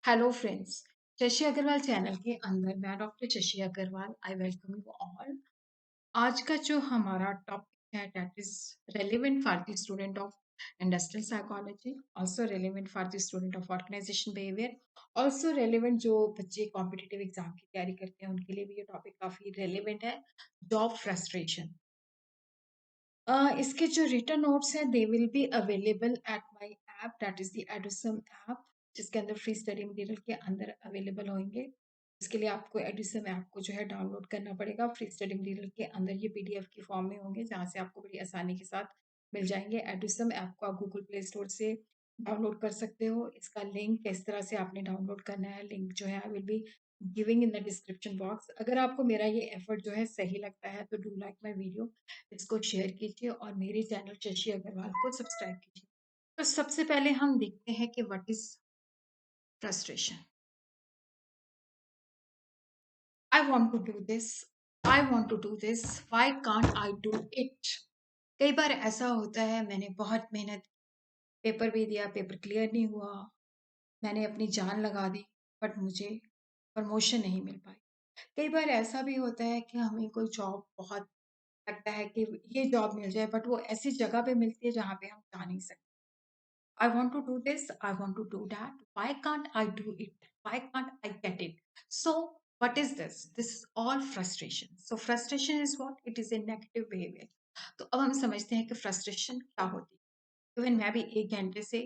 Hello friends. Shashi Agarwal channel के अंदर मैं doctor Shashi Agarwal I welcome you all. आज का जो हमारा टॉपिक है that is relevant for the student of industrial psychology, also relevant for the student of organisation behaviour, also relevant जो बच्चे कॉम्पिटिटिव एग्जाम की तैयारी करते हैं उनके लिए भी ये टॉपिक काफी रेलेवेंट है। Job frustration. इसके जो रिटन नोट्स हैं they will be available at my app that is the Edusum app, जिसके अंदर फ्री स्टडी मटेरियल के अंदर अवेलेबल होंगे। इसके लिए आपको एडुसम ऐप को जो है डाउनलोड करना पड़ेगा। फ्री स्टडी मटेरियल के अंदर ये पीडीएफ की फॉर्म में होंगे जहाँ से आपको बड़ी आसानी के साथ मिल जाएंगे। एडुसम ऐप को आप गूगल प्ले स्टोर से डाउनलोड कर सकते हो। इसका लिंक किस तरह से आपने डाउनलोड करना है, लिंक जो है I will be giving in the description box. अगर आपको मेरा ये एफर्ट जो है सही लगता है तो डू लाइक माई वीडियो, इसको शेयर कीजिए और मेरे चैनल शशि अग्रवाल को सब्सक्राइब कीजिए। तो सबसे पहले हम देखते हैं कि what is frustration. I want to do this, I want to do this, why can't I do it. कई बार ऐसा होता है मैंने बहुत मेहनत, पेपर भी दिया, पेपर क्लियर नहीं हुआ, मैंने अपनी जान लगा दी, बट मुझे प्रमोशन नहीं मिल पाई। कई बार ऐसा भी होता है कि हमें कोई जॉब बहुत लगता है कि ये जॉब मिल जाए, बट वो ऐसी जगह पे मिलती है जहाँ पे हम जा नहीं सकते। I want to do this, I want to do that. Why can't I do it? Why can't I get it? So, what is this? This is all frustration. So, frustration is what? It is a negative behavior. तो अब हम समझते हैं कि frustration क्या होती है। Even मैं भी एक घंटे से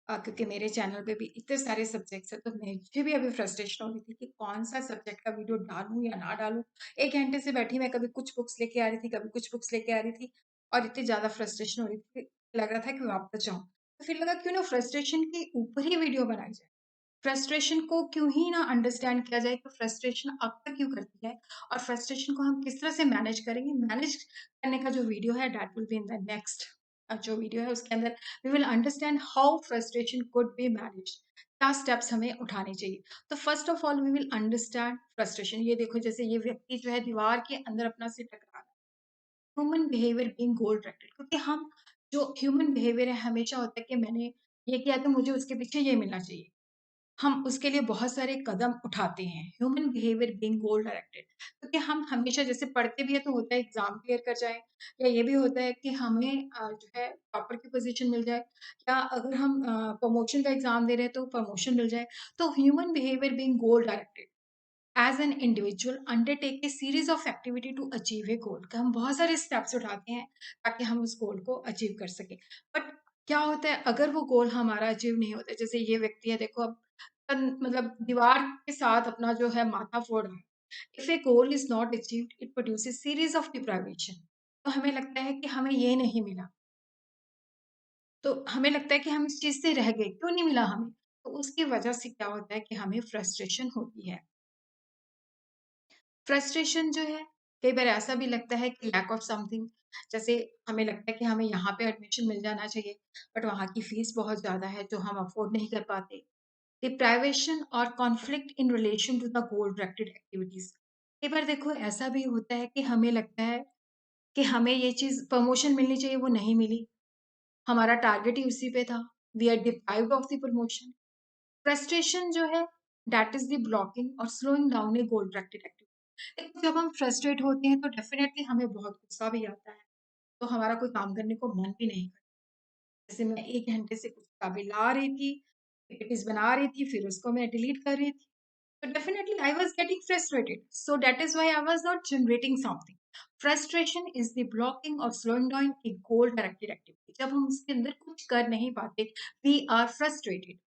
क्योंकि मेरे चैनल पे भी इतने सारे सब्जेक्ट्स हैं तो मुझे भी अभी फ्रस्ट्रेशन हो रही थी कि कौन सा सब्जेक्ट का वीडियो डालूं या ना डालूं। एक घंटे से बैठी मैं कभी कुछ बुक्स लेके आ रही थी, कभी कुछ बुक्स लेके आ रही थी और इतनी ज्यादा फ्रस्ट्रेशन हो रही थी, लग रहा था कि वापस जाऊं। तो फिर लगा क्यों ना फ्रस्ट्रेशन के ऊपर ही वीडियो बनाई जाए, फ्रस्ट्रेशन को क्यों ही ना अंडरस्टैंड किया जाए कि फ्रस्ट्रेशन अक्सर क्यों करती है और फ्रस्ट्रेशन को हम किस तरह से मैनेज करेंगे। मैनेज करने का जो वीडियो है that will be in the next जो वीडियो है उसके अंदर we will understand how frustration could be manage, क्या स्टेप्स हमें उठाने चाहिए। तो first of all we will understand frustration. ये देखो जैसे ये व्यक्ति जो है दीवार के अंदर अपना सिर टकरा रहा है। Human behaviour being goal directed, क्योंकि हम जो ह्यूमन बिहेवियर है हमेशा होता है कि मैंने ये किया तो मुझे उसके पीछे ये मिलना चाहिए। हम उसके लिए बहुत सारे कदम उठाते हैं। Human behaviour being goal directed, क्योंकि हम हमेशा जैसे पढ़ते भी है तो होता है एग्जाम क्लियर कर जाए, या ये भी होता है कि हमें जो है टॉपर की पोजीशन मिल जाए, या अगर हम प्रमोशन का एग्जाम दे रहे हैं तो प्रमोशन मिल जाए। तो human behaviour being goal directed as an individual undertake a series of activity to achieve a goal, हम बहुत सारे स्टेप्स उठाते हैं ताकि हम उस गोल को अचीव कर सके। बट क्या होता है अगर वो गोल हमारा अचीव नहीं होता, जैसे ये व्यक्ति है देखो अब मतलब दीवार के साथ अपना जो है माथा फोड़ रहा है। If A goal is not achieved it produces series of deprivation. तो हमें लगता है कि हमें ये नहीं मिला, तो हमें लगता है कि हम इस चीज से रह गए, क्यों नहीं मिला हमें। तो उसकी वजह से क्या होता है कि हमें फ्रस्ट्रेशन होती है। फ्रस्ट्रेशन जो है कई बार ऐसा भी लगता है कि लैक ऑफ समथिंग, जैसे हमें लगता है कि हमें यहाँ पे एडमिशन मिल जाना चाहिए बट वहाँ की फीस बहुत ज़्यादा है जो हम अफोर्ड नहीं कर पाते। डिप्राइवेशन और conflict in relation to the goal directed activities. कई बार देखो ऐसा भी होता है कि हमें लगता है कि हमें ये चीज़ प्रमोशन मिलनी चाहिए, वो नहीं मिली, हमारा टारगेट ही उसी पे था, we are deprived of the promotion. Frustration जो है दैट इज द ब्लॉकिंग और slowing down a goal directed activity. जब हम फ्रस्ट्रेट होते हैं तो डेफिनेटली हमें बहुत गुस्सा भी आता है, तो हमारा कोई काम करने को मन भी नहीं करता। जैसे मैं एक घंटे से कुछ किताबें ला रही थी, पीपीटीज बना रही थी, फिर उसको मैं डिलीट कर रही थी, तो definitely I was getting frustrated. So that is why I was not generating something. Frustration is the blocking or slowing down a goal directed activity. जब हम उसके अंदर कुछ कर नहीं पाते, we are frustrated.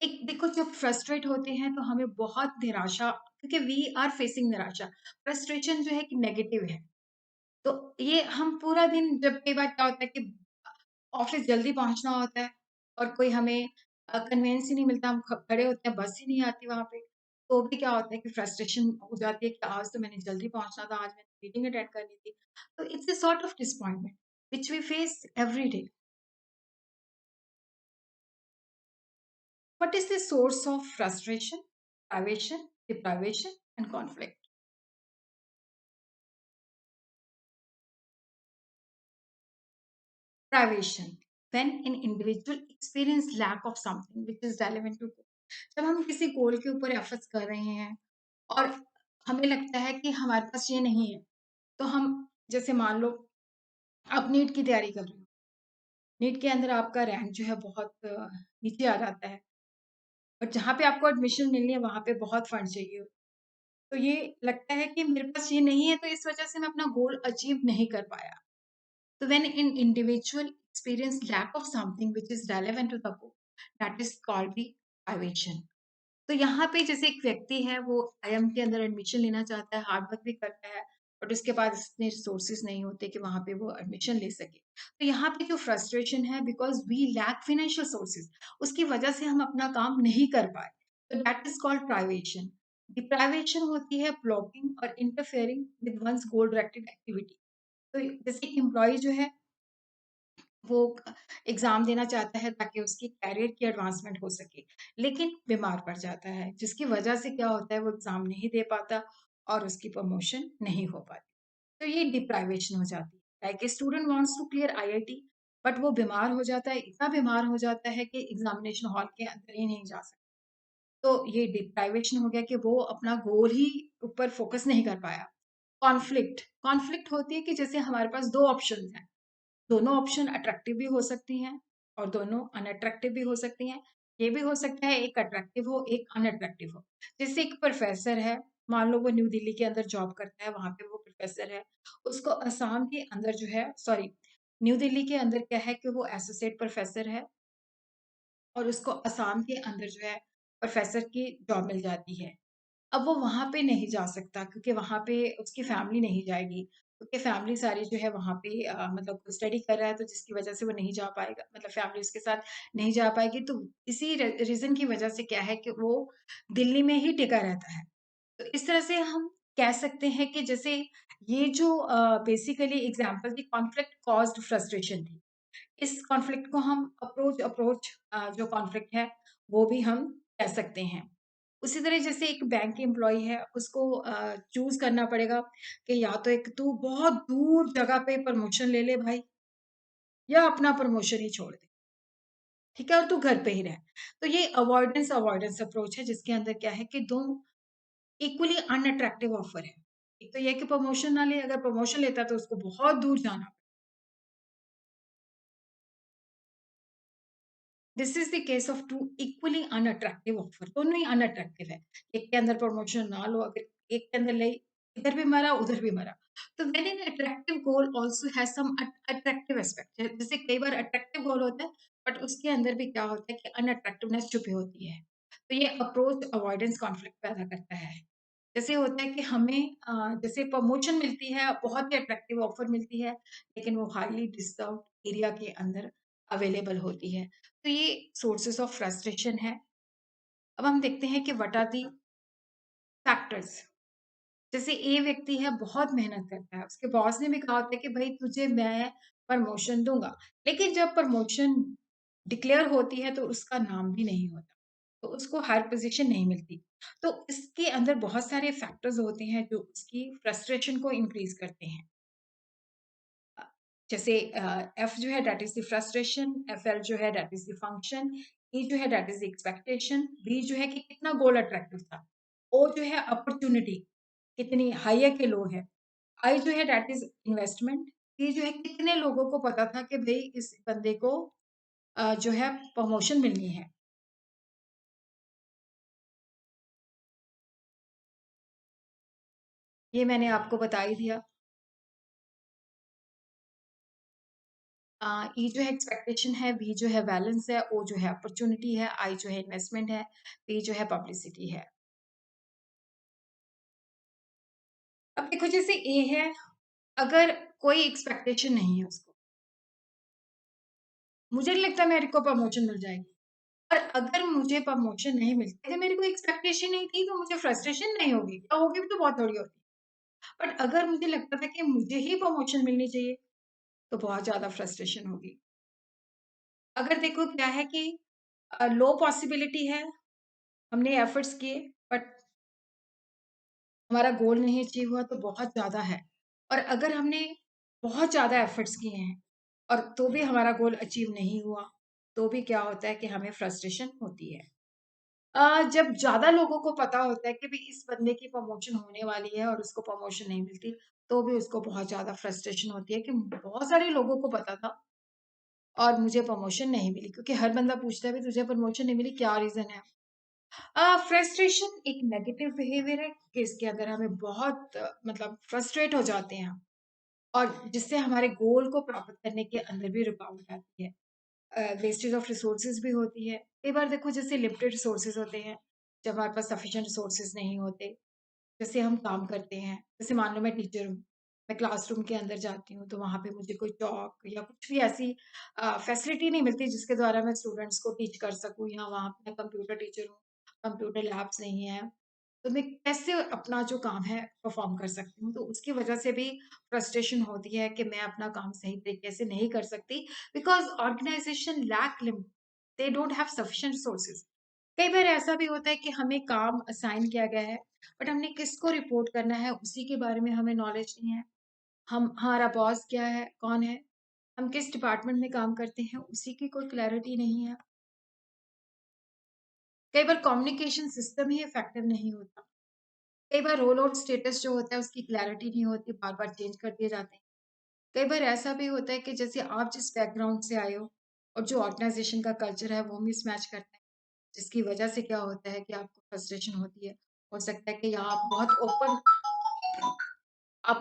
एक देखो जब फ्रस्ट्रेट होते हैं तो हमें बहुत निराशा, क्योंकि वी आर फेसिंग निराशा। फ्रस्ट्रेशन जो है कि नेगेटिव है, तो ये हम पूरा दिन, जब कई बार क्या होता है कि ऑफिस जल्दी पहुंचना होता है और कोई हमें कन्वेंस ही नहीं मिलता, हम खड़े होते हैं, बस ही नहीं आती वहां पे, तो भी क्या होता है कि फ्रस्ट्रेशन हो जाती है कि आज तो मैंने जल्दी पहुंचना था, आज मैंने मीटिंग अटेंड करनी थी। तो it's a sort of disappointment which we face every day. What is the source of frustration, privation, deprivation, and conflict? Privation. When an individual experience lack of something which is relevant to, जब हम किसी गोल के ऊपर efforts कर रहे हैं और हमें लगता है कि हमारे पास ये नहीं है, तो हम, जैसे मान लो आप नीट की तैयारी कर रहे हो, नीट के अंदर आपका रैंक जो है बहुत नीचे आ जाता है और जहाँ पे आपको एडमिशन मिलनी है वहाँ पे बहुत फंड चाहिए। तो ये लगता है कि मेरे पास ये नहीं है, तो इस वजह से मैं अपना गोल अचीव नहीं कर पाया। तो when an individual experience lack of something which is relevant to the goal, that is called the privation. तो यहाँ पे जैसे एक व्यक्ति है, वो आईआईएम के अंदर एडमिशन लेना चाहता है, हार्ड वर्क भी करता है, बट उसके पास इतने रिसोर्सेज नहीं होते कि वहाँ पे वो एडमिशन ले सके। तो यहाँ पे जो फ्रस्ट्रेशन है, because we lack financial sources, उसकी वजह से हम अपना काम नहीं कर पाए, तो that is called privation. Deprivation होती है ब्लॉकिंग और interfering with one's goal directed activity. तो जैसे एम्प्लॉय जो है, वो एग्ज़ाम देना चाहता है ताकि उसकी करियर की एडवांसमेंट हो सके, लेकिन बीमार पड़ जाता है, जिसकी वजह से क्या होता है, वो एग्ज़ाम नहीं दे पाता और उसकी प्रमोशन नहीं हो पाती। तो ये डिप्राइवेशन हो जाती है। Like a student wants to clear IIT, but वो बीमार हो जाता है, इतना बीमार हो जाता है कि एग्ज़ामिनेशन हॉल के अंदर ही नहीं जा सकता। तो ये डिप्राइवेशन हो गया कि वो अपना गोल ही ऊपर फोकस नहीं कर पाया। कॉन्फ्लिक्ट, कॉन्फ्लिक्ट होती है कि जैसे हमारे पास 2 ऑप्शंस हैं। दोनों ऑप्शन अट्रैक्टिव भी हो सकती हैं और दोनों अनअट्रैक्टिव भी हो सकती हैं। ये भी हो सकता है एक अट्रैक्टिव हो, एक अनअट्रैक्टिव हो। जैसे एक प्रोफ़ेसर है, मान लो वो न्यू दिल्ली के अंदर जॉब करता है, वहाँ पे वो प्रोफ़ेसर है। उसको असम के अंदर जो है, सॉरी, न्यू दिल्ली के अंदर क्या है कि वो एसोसिएट प्रोफ़ेसर है और उसको असम के अंदर जो है प्रोफ़ेसर की जॉब मिल जाती है। अब वो वहाँ पे नहीं जा सकता क्योंकि वहाँ पे उसकी फैमिली नहीं जाएगी, क्योंकि फैमिली सारी जो है वहाँ पे मतलब स्टडी कर रहा है, तो जिसकी वजह से वो नहीं जा पाएगा, मतलब फैमिली उसके साथ नहीं जा पाएगी। तो इसी रीज़न की वजह से क्या है कि वो दिल्ली में ही टिका रहता है। तो इस तरह से हम कह सकते हैं कि जैसे ये जो बेसिकली एग्ज़ाम्पल थी, कॉन्फ्लिक्ट कॉज़्ड फ्रस्ट्रेशन थी। इस कॉन्फ्लिक्ट को हम जो कॉन्फ्लिक्ट है, वो भी हम कह सकते हैं। उसी तरह जैसे एक बैंक एम्प्लॉयी है, उसको चूज़ करना पड़ेगा कि या तो एक तू बहुत दूर जगह पे प्रमोशन ले ले भाई, या अपना प्रमोशन ही छोड़ दे, ठीक है? और तू घर पे ही रह। तो ये अवॉइडेंस अवॉइडेंस अप्रोच है, जिसके अंदर क्या है कि 2 इक्वली अनअट्रैक्टिव ऑफर है। एक तो ये है कि प्रमोशन ना ले, अगर प्रमोशन लेता है तो उसको बहुत दूर जाना। This is the case of two equally unattractive offer, दोनों ही अनअट्रैक्टिव है। एक के अंदर प्रमोशन ना लो, अगर एक के अंदर ले, इधर भी मरा उधर भी मरा। तो when an attractive goal also has some attractive aspect, जैसे कई बार अट्रैक्टिव गोल होता है, बट उसके अंदर भी क्या होता है कि अनअट्रैक्टिवनेस छुपी होती है। तो ये अप्रोच अवॉइडेंस कॉन्फ्लिक्ट पैदा करता है। जैसे होता है कि हमें जैसे प्रमोशन मिलती है, बहुत ही अट्रैक्टिव ऑफर मिलती है, लेकिन वो हाईली डिस्टर्ब्ड एरिया के अंदर अवेलेबल होती है। तो ये सोर्सेस ऑफ फ्रस्ट्रेशन है। अब हम देखते हैं कि व्हाट आर दी फैक्टर्स। जैसे ए व्यक्ति है, बहुत मेहनत करता है, उसके बॉस ने भी कहा होता है कि भाई तुझे मैं प्रमोशन दूंगा, लेकिन जब प्रमोशन डिक्लेयर होती है तो उसका नाम भी नहीं होता, तो उसको हर पोजीशन नहीं मिलती। तो इसके अंदर बहुत सारे फैक्टर्स होते हैं जो उसकी फ्रस्ट्रेशन को इंक्रीज करते हैं। अ, जैसे एफ जो है that is the frustration, F L जो है that is the function, E जो है that is the expectation, B जो है कि कितना गोल अट्रैक्टिव था, ओ जो है अपॉर्चुनिटी कितनी हाई है कि लो है, आई जो है दैट इज इन्वेस्टमेंट, टी जो है कितने लोगों को पता था कि भाई इस बंदे को जो है प्रमोशन मिलनी है। ये मैंने आपको बता ही दिया। ई जो है एक्सपेक्टेशन है, बी जो है बैलेंस है, ओ जो है अपॉर्चुनिटी है, आई जो है इन्वेस्टमेंट है, पी जो है पब्लिसिटी है। अब देखो जैसे ए है, अगर कोई एक्सपेक्टेशन नहीं है उसको, मुझे नहीं लगता मेरे को प्रमोशन मिल जाएगी। और अगर मुझे प्रमोशन नहीं मिलती, अगर मेरी कोई एक्सपेक्टेशन नहीं थी, तो मुझे फ्रस्ट्रेशन नहीं होगी, या होगी भी तो बहुत थोड़ी होती। बट अगर मुझे लगता था कि मुझे ही प्रमोशन मिलनी चाहिए, तो बहुत ज़्यादा फ्रस्ट्रेशन होगी। अगर देखो क्या है कि लो पॉसिबिलिटी है, हमने एफर्ट्स किए, बट हमारा गोल नहीं अचीव हुआ, तो बहुत ज़्यादा है। और अगर हमने बहुत ज़्यादा एफर्ट्स किए हैं, और तो भी हमारा गोल अचीव नहीं हुआ, तो भी क्या होता है कि हमें फ्रस्ट्रेशन होती है। जब ज़्यादा लोगों को पता होता है कि भई इस बंदे की प्रमोशन होने वाली है और उसको प्रमोशन नहीं मिलती, तो भी उसको बहुत ज़्यादा फ्रस्ट्रेशन होती है कि बहुत सारे लोगों को पता था और मुझे प्रमोशन नहीं मिली, क्योंकि हर बंदा पूछता है, "भई तुझे प्रमोशन नहीं मिली, क्या रीज़न है?" फ्रस्ट्रेशन एक नेगेटिव बिहेवियर है कि इसके अंदर हमें बहुत मतलब फ्रस्ट्रेट हो जाते हैं हम, और जिससे हमारे गोल को प्राप्त करने के अंदर भी रुकावट आती है। वेस्टेज ऑफ रिसोर्सेज भी होती है। कई बार देखो, जैसे लिमिटेड रिसोर्सेज होते हैं, जब हमारे पास सफिशिएंट रिसोर्सेज नहीं होते, जैसे हम काम करते हैं, जैसे मान लो मैं टीचर हूँ, मैं क्लासरूम के अंदर जाती हूँ, तो वहाँ पे मुझे कोई चॉक या कुछ भी ऐसी फैसिलिटी नहीं मिलती जिसके द्वारा मैं स्टूडेंट्स को टीच कर सकूँ, या वहाँ पे मैं कंप्यूटर टीचर हूँ, कंप्यूटर लैब्स नहीं है, तो मैं कैसे अपना जो काम है परफॉर्म कर सकती हूँ। तो उसकी वजह से भी फ्रस्ट्रेशन होती है कि मैं अपना काम सही तरीके से नहीं कर सकती, because organisation lack limit, they don't have sufficient resources. कई बार ऐसा भी होता है कि हमें काम असाइन किया गया है, बट हमने किसको रिपोर्ट करना है उसी के बारे में हमें नॉलेज नहीं है। हम हमारा बॉस क्या है, कौन है, हम किस डिपार्टमेंट में काम करते हैं, उसी की कोई क्लैरिटी नहीं है। कई बार कम्युनिकेशन सिस्टम ही इफेक्टिव नहीं होता। कई बार रोल और स्टेटस जो होता है उसकी क्लैरिटी नहीं होती, बार-बार चेंज कर दिए जाते हैं। कई बार ऐसा भी होता है कि जैसे आप जिस बैकग्राउंड से आए हो और जो ऑर्गेनाइजेशन का कल्चर है वो मिसमैच करता है, जिसकी वजह से क्या होता है कि आपको फ्रस्ट्रेशन होती है। हो सकता है कि यहाँ आप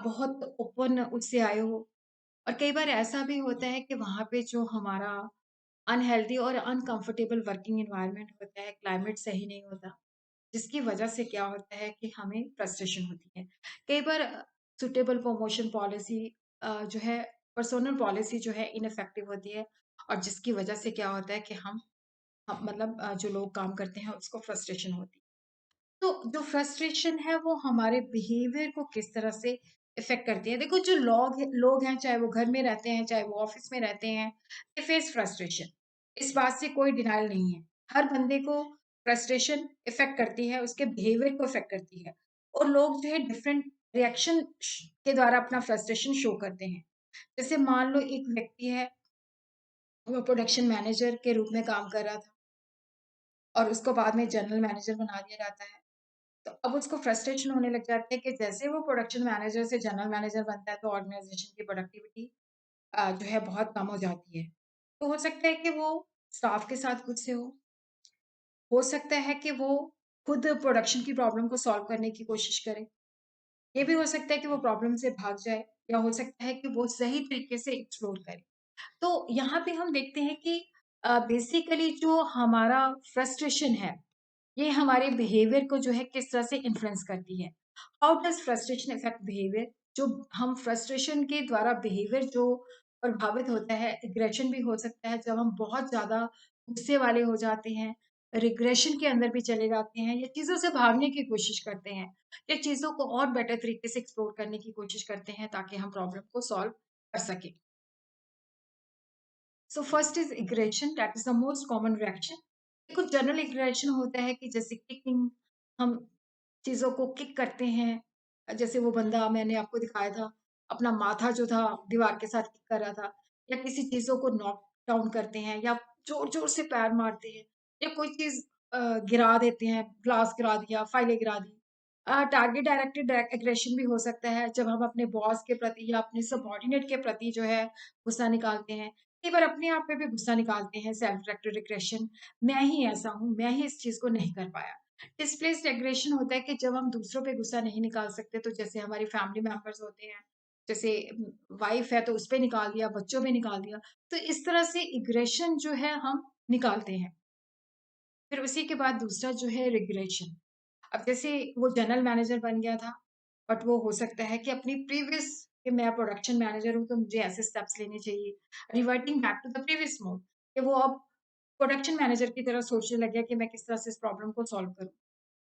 बहुत ओपन उससे आए हो, और कई बार ऐसा भी होता है कि वहाँ पे जो हमारा अनहेल्दी और अनकंफर्टेबल वर्किंग एनवायरनमेंट होता है, क्लाइमेट सही नहीं होता, जिसकी वजह से क्या होता है कि हमें फ्रस्ट्रेशन होती है। कई बार सुटेबल प्रमोशन पॉलिसी जो है, पर्सोनल पॉलिसी जो है इनइफेक्टिव होती है, और जिसकी वजह से क्या होता है कि हम मतलब जो लोग काम करते हैं उसको फ्रस्ट्रेशन होती है। तो जो फ्रस्ट्रेशन है वो हमारे बिहेवियर को किस तरह से इफ़ेक्ट करती है। देखो, जो लोग हैं, चाहे वो घर में रहते हैं, चाहे वो ऑफ़िस में रहते हैं, दे फेस फ्रस्ट्रेशन। इस बात से कोई डिनायल नहीं है। हर बंदे को फ्रस्ट्रेशन इफ़ेक्ट करती है, उसके बिहेवियर को इफ़ेक्ट करती है। और लोग जो है डिफरेंट रिएक्शन के द्वारा अपना फ्रस्ट्रेशन शो करते हैं। जैसे मान लो एक व्यक्ति है, वो प्रोडक्शन मैनेजर के रूप में काम कर रहा था और उसको बाद में जनरल मैनेजर बना दिया जाता है। तो अब उसको फ्रस्ट्रेशन होने लग जाती है कि जैसे वो प्रोडक्शन मैनेजर से जनरल मैनेजर बनता है, तो ऑर्गेनाइजेशन की प्रोडक्टिविटी जो है बहुत कम हो जाती है। तो हो सकता है कि वो स्टाफ के साथ गुस्से हो सकता है कि वो खुद प्रोडक्शन की प्रॉब्लम को सॉल्व करने की कोशिश करे। ये भी हो सकता है कि वो प्रॉब्लम से भाग जाए, या हो सकता है कि वो सही तरीके से एक्सप्लोर करे। तो यहाँ पे हम देखते हैं कि बेसिकली जो हमारा फ्रस्ट्रेशन है, ये हमारे बिहेवियर को जो है किस तरह से इन्फ्लुएंस करती है। How does frustration affect behaviour? जो हम फ्रस्ट्रेशन के द्वारा बिहेवियर जो प्रभावित होता है, एग्रेशन भी हो सकता है जब हम बहुत ज़्यादा गुस्से वाले हो जाते हैं, रिग्रेशन के अंदर भी चले जाते हैं, या चीज़ों से भागने की कोशिश करते हैं, या चीज़ों को और बेटर तरीके से एक्सप्लोर करने की कोशिश करते हैं ताकि हम प्रॉब्लम को सॉल्व कर सकें। So first is aggression, that is the most common reaction. देखो, जनरल इग्रेशन होता है कि जैसे किकिंग, हम चीज़ों को किक करते हैं। जैसे वो बंदा मैंने आपको दिखाया था, अपना माथा जो था दीवार के साथ किक कर रहा था, या किसी चीज़ों को नॉक डाउन करते हैं, या ज़ोर-ज़ोर से पैर मारते हैं, या कोई चीज़ गिरा देते हैं, ग्लास गिरा दिया, फाइलें गिरा दी। टारगेट डायरेक्टेड एग्रेशन भी हो सकता है जब हम अपने बॉस के प्रति या अपने सबऑर्डिनेट के प्रति जो है गुस्सा निकालते हैं। कई बार अपने आप पे भी गुस्सा निकालते हैं, सेल्फ डायरेक्टेड एग्रेशन, मैं ही ऐसा हूँ, मैं ही इस चीज़ को नहीं कर पाया। डिस्प्लेस्ड एग्रेशन होता है कि जब हम दूसरों पे गुस्सा नहीं निकाल सकते, तो जैसे हमारी फैमिली मेंबर्स होते हैं, जैसे वाइफ है तो उस पे निकाल दिया, बच्चों पे निकाल दिया। तो इस तरह से एग्रेशन जो है हम निकालते हैं। फिर उसी के बाद दूसरा जो है रिग्रेशन। अब जैसे वो जनरल मैनेजर बन गया था, बट वो हो सकता है कि अपनी प्रीवियस, कि मैं प्रोडक्शन मैनेजर हूँ तो मुझे ऐसे स्टेप्स लेने चाहिए। Reverting back to the previous mode, कि वो अब प्रोडक्शन मैनेजर की तरह सोचने लग गया कि मैं किस तरह से इस प्रॉब्लम को सॉल्व करूँ।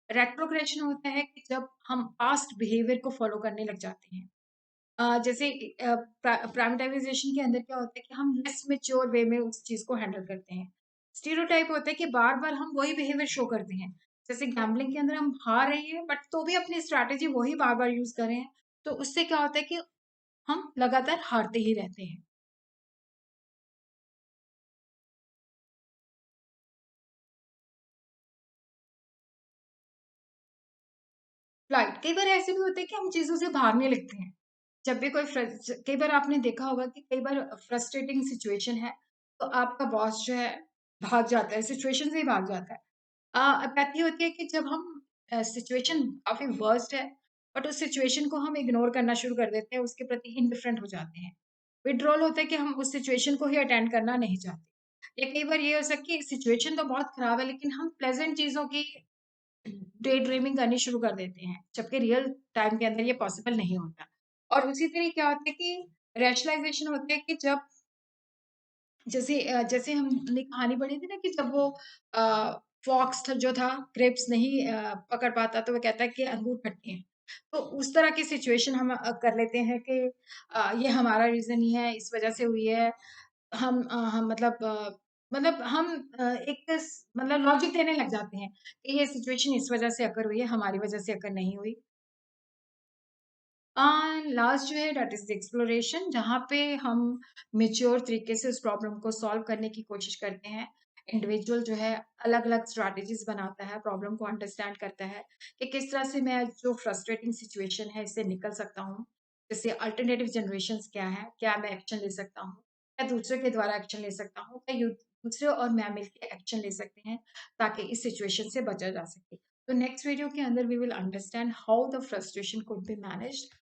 रेट्रोग्रेशन होता है कि जब हम पास्ट बिहेवियर को फॉलो करने लग जाते हैं। जैसे प्राइवेटाइजेशन के अंदर क्या होता है कि हम लेस मैच्योर वे में उस चीज़ को हैंडल करते हैं। स्टीरियोटाइप होता है कि बार-बार हम वही बिहेवियर शो करते हैं। जैसे गैम्बलिंग के अंदर हम हार रहे हैं, बट तो भी अपनी स्ट्रैटेजी वही बार-बार यूज़ कर रहे हैं। तो उससे क्या होता है कि हम लगातार हारते ही रहते हैं। राइट, कई बार ऐसे भी होते हैं कि हम चीज़ों से भागने लगते हैं। जब भी कोई कई बार आपने देखा होगा कि कई बार फ्रस्ट्रेटिंग सिचुएशन है, तो आपका बॉस जो है भाग जाता है, सिचुएशन से ही भाग जाता है। बात ये होती है कि जब हम सिचुएशन काफ़ी वर्स्ट है, बट उस सिचुएशन को हम इग्नोर करना शुरू कर देते हैं, उसके प्रति इंडिफरेंट हो जाते हैं। विथड्रॉल होता है कि हम उस सिचुएशन को ही अटेंड करना नहीं चाहते। या कई बार ये हो सकता है कि सिचुएशन तो बहुत खराब है, लेकिन हम प्लेज़ेंट चीज़ों की डे ड्रीमिंग करनी शुरू कर देते हैं, जबकि रियल टाइम के अंदर ये पॉसिबल नहीं होता। और उसी तरह क्या होता है कि रैशनलाइज़ेशन होता है कि जब जैसे हमने कहानी पढ़ी थी ना कि जब वो अ, फॉक्स था जो था ग्रेप्स नहीं पकड़ पाता तो वो कहता है कि अंगूर खट्टे हैं। तो उस तरह की सिचुएशन हम कर लेते हैं कि ये हमारा रीज़न ही है, इस वज़ह से हुई है। हम मतलब हम एक मतलब लॉजिक देने लग जाते हैं कि ये सिचुएशन इस वज़ह से अकर हुई है, हमारी वज़ह से अकर नहीं हुई। लास्ट जो है दैट इज़ द एक्सप्लोरेशन, जहाँ पे हम मैच्योर तरीके से उस प्रॉब्लम को सॉल्व करने की कोशिश करते हैं। इंडिविजुअल जो है अलग-अलग स्ट्रैटेजीज़ बनाता है, प्रॉब्लम को अंडरस्टैंड करता है कि किस तरह से मैं जो फ्रस्ट्रेटिंग सिचुएशन है इससे निकल सकता हूँ। जैसे अल्टरनेटिव जनरेशंस क्या है? क्या मैं एक्शन ले सकता हूँ? क्या दूसरे के द्वारा एक्शन ले सकता हूँ? क्या दूसरे और मैं मिलके एक्शन ले सकते हैं ताकि इस सिचुएशन से बचा जा सके? तो नेक्स्ट वीडियो के अंदर we will understand how the frustration could be managed